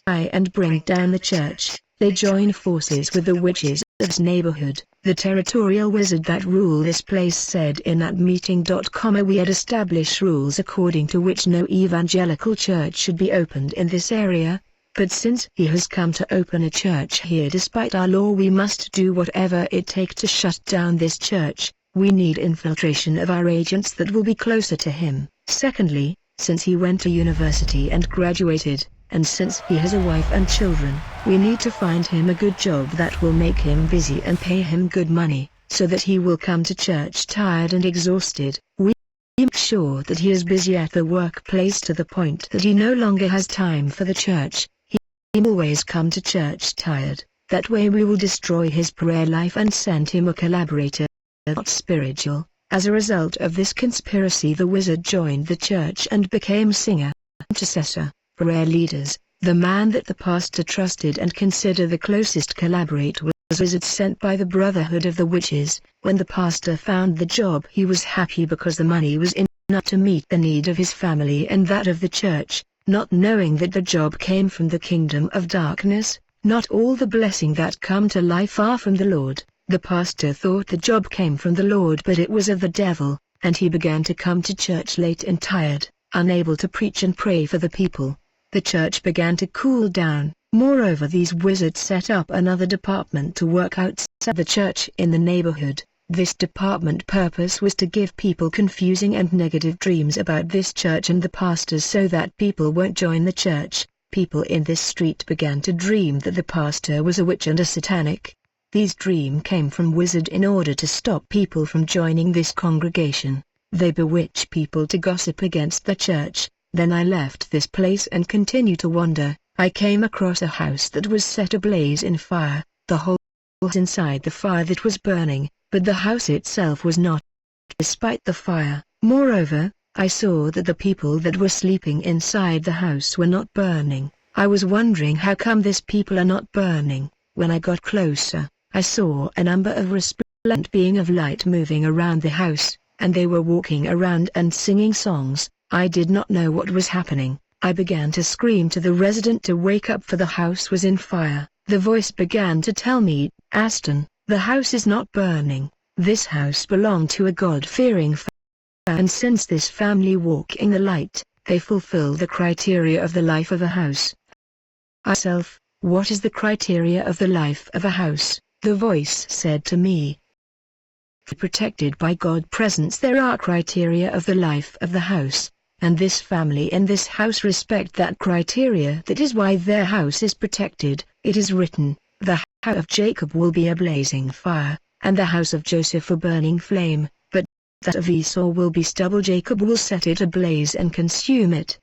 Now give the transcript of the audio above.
and bring down the church. They join forces with the witches of this neighborhood. The territorial wizard that rule this place said in that meeting, we had established rules according to which no evangelical church should be opened in this area. But since he has come to open a church here despite our law, we must do whatever it takes to shut down this church. We need infiltration of our agents that will be closer to him. Secondly, since he went to university and graduated, and since he has a wife and children, we need to find him a good job that will make him busy and pay him good money, so that he will come to church tired and exhausted. We make sure that he is busy at the workplace to the point that he no longer has time for the church. He always come to church tired. That way we will destroy his prayer life and send him a collaborator, not spiritual. As a result of this conspiracy, the wizard joined the church and became singer, intercessor, prayer leaders. The man that the pastor trusted and considered the closest collaborator was a wizard sent by the Brotherhood of the Witches. When the pastor found the job, he was happy because the money was enough to meet the need of his family and that of the church, not knowing that the job came from the kingdom of darkness. Not all the blessing that come to life are from the Lord. The pastor thought the job came from the Lord, but it was of the devil, and he began to come to church late and tired, unable to preach and pray for the people. The church began to cool down. Moreover, these wizards set up another department to work outside the church in the neighborhood. This department purpose was to give people confusing and negative dreams about this church and the pastors so that people won't join the church. People in this street began to dream that the pastor was a witch and a satanic. These dreams came from wizard in order to stop people from joining this congregation. They bewitch people to gossip against the church. Then I left this place and continued to wander. I came across a house that was set ablaze in fire. The whole was inside the fire that was burning, but the house itself was not, despite the fire. Moreover, I saw that the people that were sleeping inside the house were not burning. I was wondering how come these people are not burning. When I got closer, I saw a number of resplendent beings of light moving around the house, and they were walking around and singing songs. I did not know what was happening. I began to scream to the resident to wake up, for the house was in fire. The voice began to tell me, "Aston, the house is not burning. This house belonged to a God-fearing family, and since this family walk in the light, they fulfill the criteria of the life of a house." Myself, what is the criteria of the life of a house? The voice said to me, protected by God's presence, there are criteria of the life of the house, and this family in this house respect that criteria. That is why their house is protected. It is written, the house of Jacob will be a blazing fire, and the house of Joseph a burning flame, but that of Esau will be stubble. Jacob will set it ablaze and consume it.